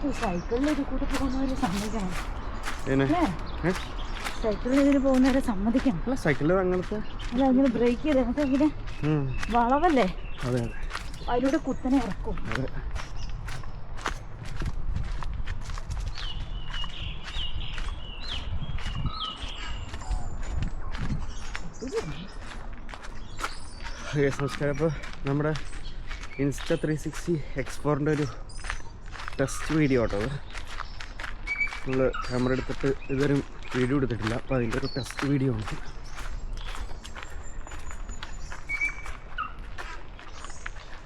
സൈക്കിളിൽ കൂടെ പോകുന്നവര് സമ്മതിക്കണം. സൈക്കിളിൽ ഇതിന് പോകുന്നവരെ സമ്മതിക്കണം. സൈക്കിളിൽ അങ്ങനത്തെ അല്ല, അങ്ങനെ ബ്രേക്ക് ചെയ്ത് നമുക്ക് ഇങ്ങനെ വളവല്ലേ, അതിലൂടെ കുത്തനെ ഇറക്കും. നമസ്കാരം. അപ്പോൾ നമ്മുടെ ഇൻസ്റ്റ 360 X4ൻ്റെ ഒരു ടെസ്റ്റ് വീഡിയോ കേട്ടോ. നമ്മൾ ക്യാമറ എടുത്തിട്ട് ഇതുവരെ വീഡിയോ എടുത്തിട്ടില്ല. അപ്പോൾ അതിൻ്റെ ഒരു ടെസ്റ്റ് വീഡിയോ ഉണ്ട്.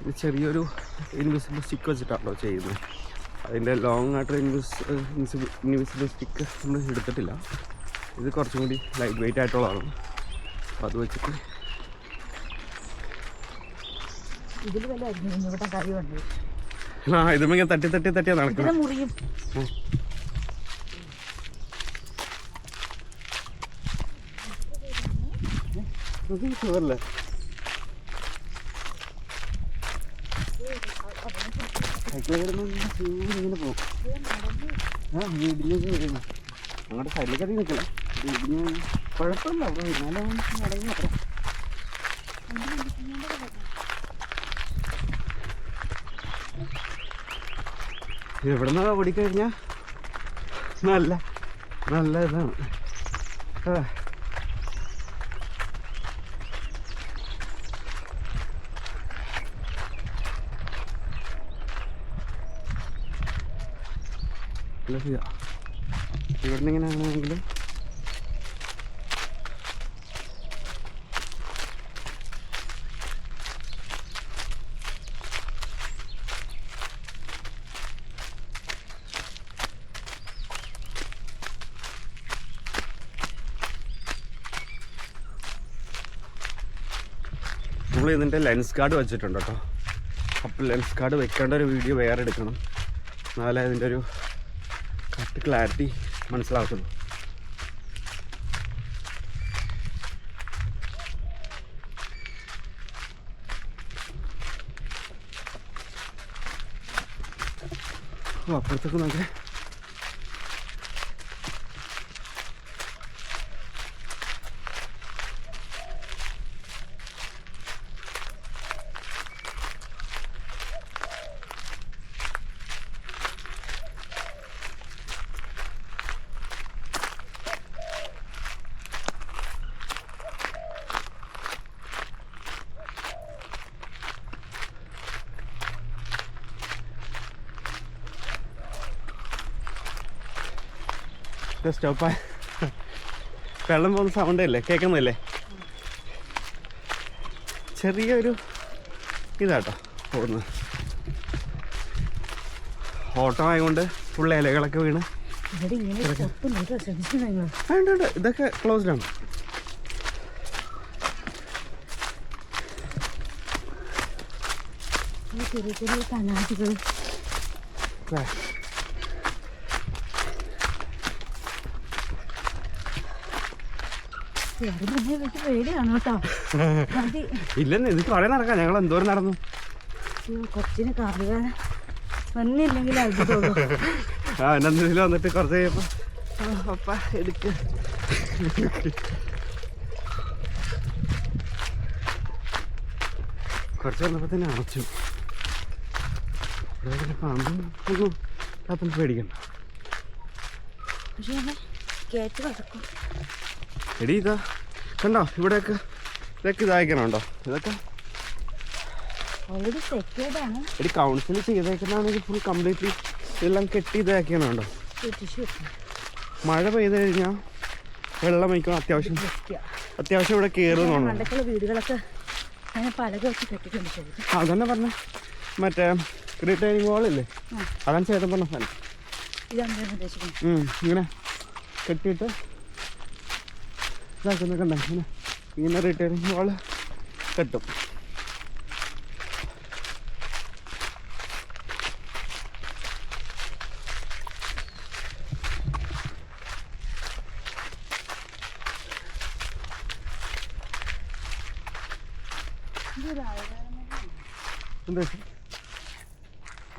ഇത് ചെറിയൊരു ഇൻവിസിബിൾ സ്റ്റിക്ക് വെച്ചിട്ടാണല്ലോ ചെയ്യുന്നത്. അതിൻ്റെ ലോങ് ആയിട്ട് ഇൻവിസിബിൾ സ്റ്റിക്ക് നമ്മൾ എടുത്തിട്ടില്ല. ഇത് കുറച്ചും കൂടി ലൈറ്റ് വെയിറ്റ് ആയിട്ടുള്ളതാണ്. അപ്പോൾ അത് വെച്ചിട്ട് ഇതിൽ വല്ല ഇവിടെ കാര്യമുണ്ട്. ഇതുമിങ്ങനെ തട്ടി തട്ടി തട്ടിയാ നടക്കുന്നത്. മുറിയും ഷുവറല്ലേ? ഇങ്ങനെ പോകും. വീടിലേക്ക് വരുന്നു. അങ്ങോട്ട് സൈഡിലേക്ക് അധികം നിൽക്കില്ല. വീടിന് കുഴപ്പമില്ല. അവിടെ ഇരുന്നാലും നടന്നു അത്ര. എവിടെ നിന്നാ ഓടിക്കഴിഞ്ഞാൽ നല്ല നല്ല ഇതാണ്. ഇവിടുന്ന് ഇങ്ങനെ ആണെങ്കിലും നമ്മൾ ഇതിൻ്റെ ലെൻസ് കാർഡ് വെച്ചിട്ടുണ്ട് കേട്ടോ. അപ്പോൾ ലെൻസ് കാർഡ് വെക്കേണ്ട ഒരു വീഡിയോ വേറെ എടുക്കണം, എന്നാലേ അതിൻ്റെ ഒരു കറക്റ്റ് ക്ലാരിറ്റി മനസ്സിലാക്കുള്ളൂ. അപ്പുറത്തേക്ക് നോക്കേ. സ്റ്റോപ്പായി വെള്ളം പോകുന്ന സൗണ്ട് അല്ലേ കേൾക്കുന്നില്ലേ? ചെറിയൊരു ഇതാട്ടോ പോകുന്നത്. ഓട്ടം ആയതുകൊണ്ട് ഫുൾ ഇലകളൊക്കെ വീണ്. ഉണ്ട് ഇതൊക്കെ ക്ലോസ്ഡാണ്. ചെറിയ ചെറിയ കനാറ്റുകൾ. ഇല്ലെന്ന് ഇത് കുറെ നടക്കാം. ഞങ്ങൾ എന്തോരം നടന്നു. കൊച്ചിന് കാറുകാരൻ വന്നില്ലെങ്കിൽ അത്ഭുതമുള്ളൂ. ഇതിൽ വന്നിട്ട് കുറച്ച് കഴിയുമ്പോ പപ്പ എടുക്ക്. കുറച്ച് വന്നപ്പോ തന്നെ അടച്ചു. പാമ്പും പേടിക്കണ്ട. എടി ഇതാ കണ്ടോ, ഇവിടെയൊക്കെ ഇതൊക്കെ ഇതാക്കണുണ്ടോ? ഇതൊക്കെ എടി കൗൺസിൽ ചെയ്തേക്കണമെങ്കിൽ ഫുൾ കംപ്ലീറ്റ്ലി ഇതെല്ലാം കെട്ടി ഇതാക്കണുണ്ടോ? മഴ പെയ്ത് കഴിഞ്ഞാൽ വെള്ളം വയ്ക്കണം. അത്യാവശ്യം ഇവിടെ കയറുന്നുണ്ടോ? വീടുകളൊക്കെ അതന്നെ പറഞ്ഞ മറ്റേ റിട്ടേണിങ് വാളില്ലേ, അതാണ് ചേട്ടൻ പറഞ്ഞ സ്ഥലം. ഇങ്ങനെ കെട്ടിയിട്ട് ഇതാക്കുന്ന കണ്ട ഇങ്ങനെ റിട്ടേണിങ് വാള് കെട്ടും.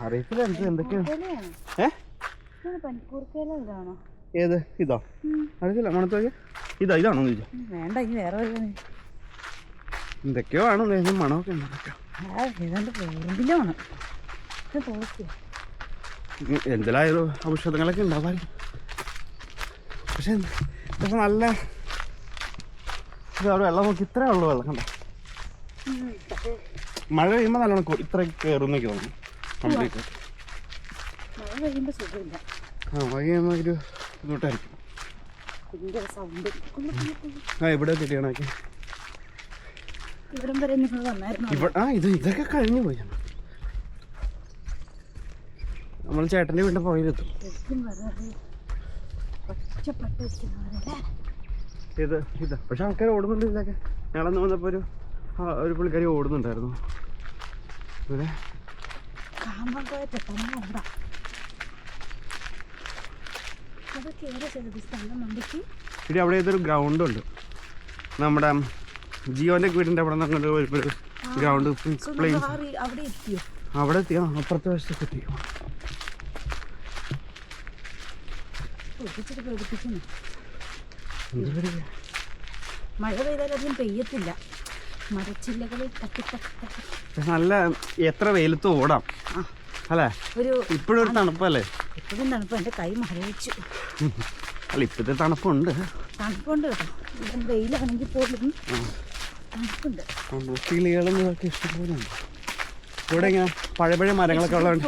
അറിയത്തില്ല എന്തൊക്കെയാണ്. പനിക്കൂർക്കയിലാണോ? ഏത് ഇതോ? അറിയില്ല, മണത്തോക്കെ ഇതാണോ ചോദിച്ചാ? വേണ്ട, ഇനി വേറെ എന്തൊക്കെയോ ആണ്, മണമൊക്കെ ഉണ്ട്. ഏതാണ്ട് വേറെന്തിലാണ് എന്തെല്ലായാലും ഔഷധങ്ങളൊക്കെ ഉണ്ടാവാൻ. പക്ഷെ നല്ല വെള്ളം നോക്കി ഇത്രേ ഉള്ളു. വെള്ളം കണ്ട മഴ പെയ്യുമ്പോൾ നല്ലോണം ഇത്ര കയറും എന്നൊക്കെ തോന്നുന്നു. കംപ്ലീറ്റ് മഴ പെയ്യുമ്പോൾ സുഖമില്ല. മഴ പെയ്യുമ്പോൾ ഒരു ബുദ്ധിമുട്ടായിരിക്കും. ഇവിടെ കിട്ടിയാണൊക്കെ ഇവിടം വരെ നിങ്ങൾ വന്നായിരുന്നു. ഇതൊക്കെ കഴിഞ്ഞു പോയി. നമ്മൾ ചേട്ടൻ്റെ വീട്ടിൽ പുറകിലെത്തും. ഇത് പക്ഷെ ആൾക്കാർ ഓടുന്നുണ്ട് ഇതിലൊക്കെ. ഞങ്ങളന്ന് വന്നപ്പോൾ ഒരു പുള്ളിക്കാരി ഓടുന്നുണ്ടായിരുന്നു. ഇവിടെ ഇവിടെ അവിടെ ഏതൊരു ഗ്രൗണ്ടുണ്ട്. നമ്മുടെ ജിയോന്റെ വീടിന്റെ അവിടെ നിന്ന് ഒരു ഗ്രൗണ്ട് അവിടെ എത്തിയോ? അപ്പുറത്തെ വശത്തൊക്കെ എത്തിയോ? മഴ പെയ്താൽ അധികം പെയ്യത്തില്ല. മരച്ചില്ലകളിൽ നല്ല എത്ര വെയിലത്ത് ഓടാം അല്ലേ? ഇപ്പോഴും ഒരു തണുപ്പല്ലേ? ഇപ്പോഴും തണുപ്പ്. എൻ്റെ കൈ മരവിച്ചു. അല്ല, ഇപ്പോഴത്തെ തണുപ്പുണ്ട് കേട്ടോ. വെയിലാണെങ്കിൽ പോലും തണുപ്പുണ്ട്. കിളികളും ഇതൊക്കെ ഇഷ്ടംപോലെ ഉണ്ട്. ഇവിടെ ഇങ്ങനെ പഴയ മരങ്ങളൊക്കെ ഉള്ളതുകൊണ്ട്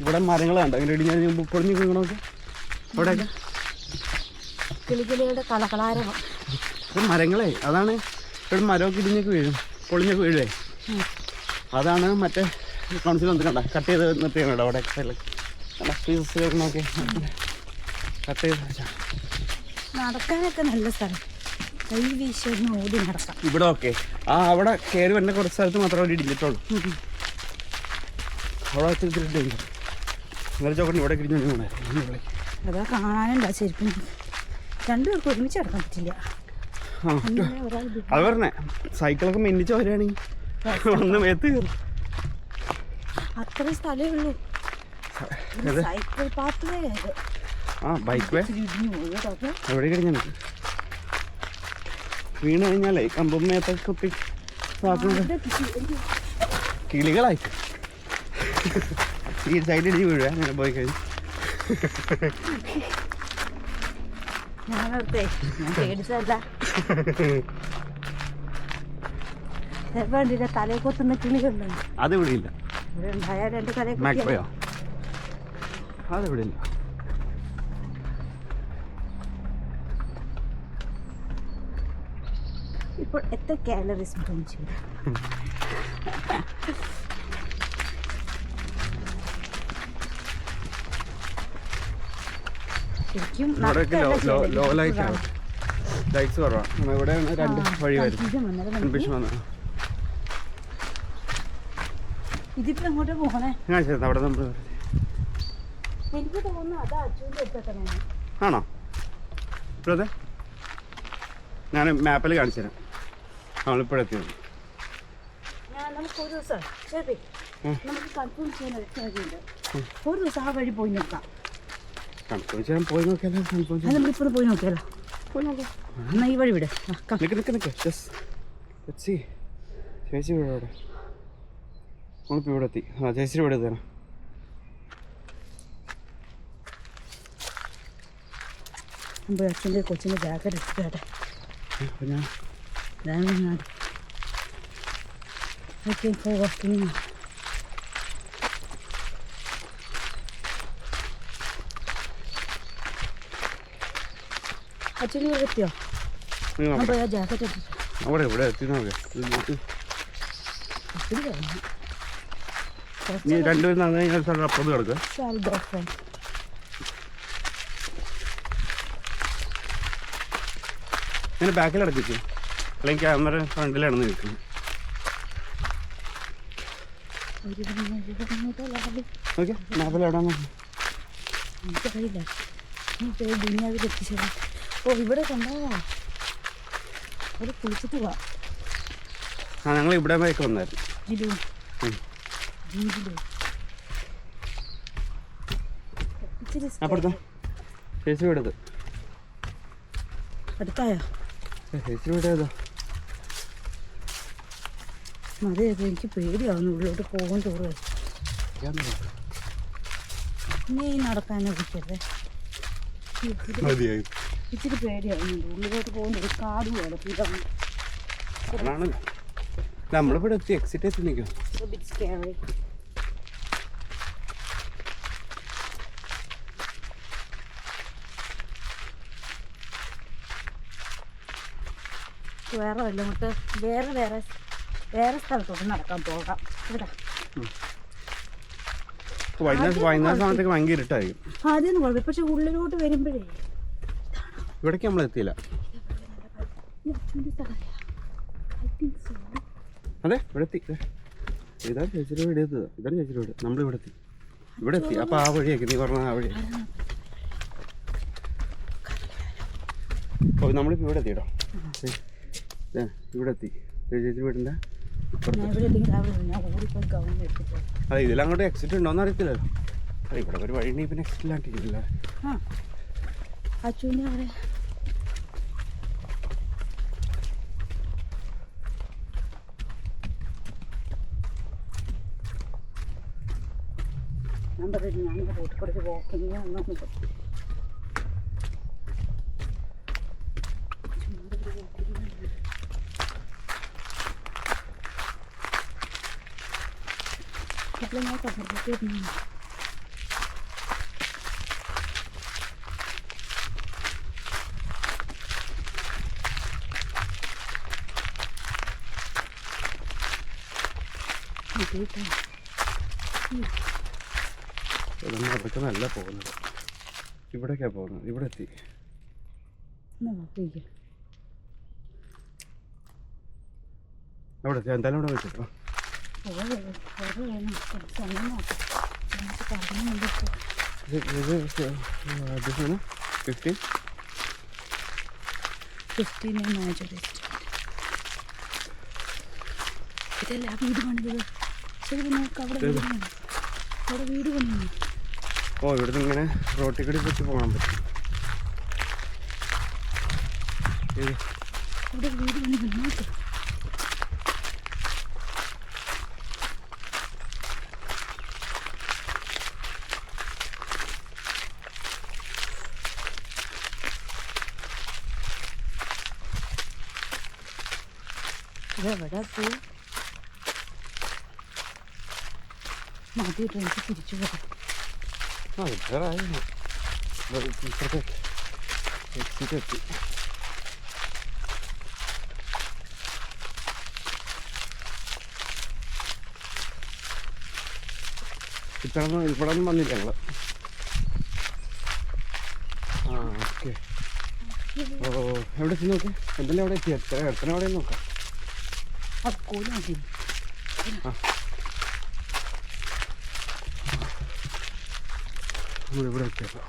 ഇവിടെ മരങ്ങൾ കണ്ടോ ഇങ്ങനെ ഇടിഞ്ഞ് പൊളിഞ്ഞു വീണൊക്കെ. അവിടെയൊക്കെ കിളികളുടെ കളകളാരവം. മരങ്ങളെ അതാണ്. ഇവിടെ മരമൊക്കെ ഇടിഞ്ഞൊക്കെ വീഴും, പൊളിഞ്ഞൊക്കെ വീഴുവേ. അതാണ് മറ്റേ കൗൺസിൽ വന്ന് കണ്ട കട്ട് ചെയ്ത് നിർത്തിയാണ് അവിടെ പീസൊക്കെ കട്ട് ചെയ്ത്. നടക്കാനൊക്കെ നല്ല സ്ഥലം. കൈ വീശി ഓടി നടക്കാം. ഇവിടെ ഓക്കെ. അവിടെ കയറി വരുന്ന കുറച്ച് സ്ഥലത്ത് മാത്രമേ അവിടെ ഇടിഞ്ഞിട്ടുള്ളൂ. അവിടെ വെച്ചിട്ടുണ്ട്. ഇന്നലെ ചോക്കണ്ടി ഇവിടെ കിടിഞ്ഞു പോണേ. അതാ കാണാനുണ്ടോ ചെരുപ്പിന്? രണ്ടുപേർക്ക് ഒരുമിച്ച് നടക്കാൻ പറ്റില്ല. അത് പറഞ്ഞേ, സൈക്കിളൊക്കെ മെന്നിച്ച് വരികയാണെങ്കിൽ ഒന്ന് മേത്ത് കയറും. അത്ര സ്ഥലമേ ഉള്ളൂ. സൈക്കിൾ പാത്ത് വേ. ബൈക്ക് വേ എവിടെ കഴിഞ്ഞാൽ വീണ് കഴിഞ്ഞാലേ കമ്പും മേത്തൊക്കെ കുത്തി കിളികളായിട്ട് ഈ സൈഡിൽ വീഴുക. അങ്ങനെ പോയി കഴിഞ്ഞു. ഞാൻ പേടിച്ചല്ല. വേണ്ടില്ല, തലയെ കൊത്തുന്ന കിളികളുണ്ട്. അത് ഇവിടെ ഇല്ല. ഉണ്ടായാലും എൻ്റെ തലയെ മാക്പോയോ? അതിവിടെ ഇല്ല. ഇപ്പോൾ എത്ര കാലറീസ് ബേൺ ചെയ്തു? ലോ ലൈറ്റാണ്. ലൈറ്റ്സ് കുറവാണ്. ഇവിടെ രണ്ട് വഴി വരും. ഇതിപ്പോ എങ്ങോട്ട് പോകണേ? അവിടെ നമ്മൾ എനിക്ക് തോന്നുന്നു അതാ അച്ഛൻ്റെ അടുത്തൊക്കെ. ആണോ? ഇപ്പോഴത്തെ ഞാൻ മാപ്പിൽ കാണിച്ചു തരാം. നമ്മളിപ്പോഴെത്തിയത്. നമുക്കൊരു ദിവസം ശരി, നമുക്ക് കൺഫേം ചെയ്യാൻ ഒരു ദിവസം ആ വഴി പോയി നോക്കാം. കൺഫേം ചെയ്യാൻ പോയി നോക്കിയാലോ? നമ്മളിപ്പോൾ പോയി നോക്കിയാലോ? പോയി നോക്കാം. എന്നാൽ ഈ വഴി വിടെ. ചേച്ചി വീട് അവിടെ. നമ്മളിപ്പോൾ ഇവിടെ എത്തി. ചേച്ചി ഇവിടെ എത്തണം. അച്ഛൻ്റെ കൊച്ചിൻ്റെ ജാക്കറ്റ് എടുത്തിട്ടെ. അച്ഛന് എത്തിയോ? ജാക്കറ്റ് എടുത്തിട്ട് അവിടെ ഇവിടെ എത്തി നോക്കാം. രണ്ടുപേരും നന്നായി അപ്പുറത്ത് കിടക്കുക. ഇങ്ങനെ ബാക്കിൽ അടപ്പിച്ചു, അല്ലെങ്കിൽ ക്യാമറ ഫ്രണ്ടിലാണ് നിൽക്കുന്നത്. ഓക്കെ, മാപ്പിൽ എവിടെ എനിക്കറിയില്ല. ദുനിയാവിലെത്തിച്ചത്. ഓ, ഇവിടെ കൊണ്ടുപോവാ. അവിടെ കുളിച്ചിട്ട് പോവാ. ഞങ്ങൾ ഇവിടെ വരെയൊക്കെ വന്നായിരുന്നു. ഇച്ചിരി അപ്പുറത്താ ചേച്ചി വീടത്. അടുത്തായോ? ചേച്ചി വീട് ഏതാ? മതിയൊക്കെ എനിക്ക് പേടിയാവുന്നു ഉള്ളിലോട്ട് പോകും തോറും. നീ നടക്കാനെ വിളിക്കരുത്. മതിയായി. ഇച്ചിരി പേടിയാവുന്നുണ്ട് ഉള്ളിലോട്ട് പോകുന്നത്. കാട് പോലെ ഇതാണ്. അതാണല്ലോ നമ്മളിവിടെ എത്തി. എക്സിറ്റ് എത്തി നിൽക്കും. വേറെ വല്ല നമുക്ക് വേറെ സ്ഥലത്തോട്ട് നടക്കാൻ പോകാം. ഇവിടെ വൈകുന്നേരം സമയത്തേക്ക് ഭയങ്കര ഇരുട്ടായിരിക്കും. ആദ്യം കുഴപ്പം, പക്ഷെ ഉള്ളിലോട്ട് വരുമ്പോഴേ ഇവിടേക്ക് നമ്മൾ എത്തിയില്ല. അതെ ഇവിടെ എത്തി. ഇതാണ് ചേച്ചിയുടെ വീട്. ഇതാണ് ചേച്ചിയുടെ വീട്. നമ്മളിവിടെ എത്തി. ഇവിടെ എത്തി. അപ്പോൾ ആ വഴിയൊക്കെ നീ പറഞ്ഞ ആ വഴി. ഓ നമ്മളിപ്പോൾ ഇവിടെ എത്തിയിട്ടോ. ഇവിടെ എത്തി. ചേച്ചി വീടിൻ്റെ അതെ. ഇതിലങ്ങോട്ട് എക്സിറ്റ് ഉണ്ടോയെന്ന് അറിയത്തില്ലല്ലോ. അതെ ഇവിടെ ഒരു വഴി ഉണ്ടെങ്കിൽ പിന്നെ എക്സിറ്റ് ഇല്ലാണ്ടിരിക്കില്ല. അച്ഛൻ്റെ അവിടെ ഞാൻ പറഞ്ഞു ഞാൻ റോട്ടിൽ കുറച്ച് വാക്കിങ് ഒന്നും ഞാൻ പറഞ്ഞു. അതൊക്കെ നല്ല പോകുന്നത്. ഇവിടേക്കാണ് പോകുന്നത്. ഇവിടെ എത്തി. അവിടെ എത്തി. എന്തായാലും ഇവിടെ വെച്ചിട്ടോ. ഇതല്ല വീട് പണിത്. ശരി നോക്ക് അവിടെ വീട് പണിയാണ്. ഓ ഇവിടുന്ന് ഇങ്ങനെ റോട്ടിൽ കൂടി വെച്ച് പോകാൻ പറ്റും. ഇവിടെ വീട് പണി നോക്ക്. ഇതെവിടെ പോ മതിയിട്ട് എനിക്ക് തിരിച്ചു പോകാം. എക്സിറ്റ് എത്തി. ഇവിടെ ഒന്നും വന്നില്ല ഞങ്ങൾ. ആ ഓക്കെ. ഓ എവിടെ എത്തി നോക്കാം. എന്തെല്ലാം അവിടെ എത്തി. എത്ര അവിടെ നോക്കാം. അത് കോലാക്കി നമ്മളിവിടെ എത്തിയപ്പോൾ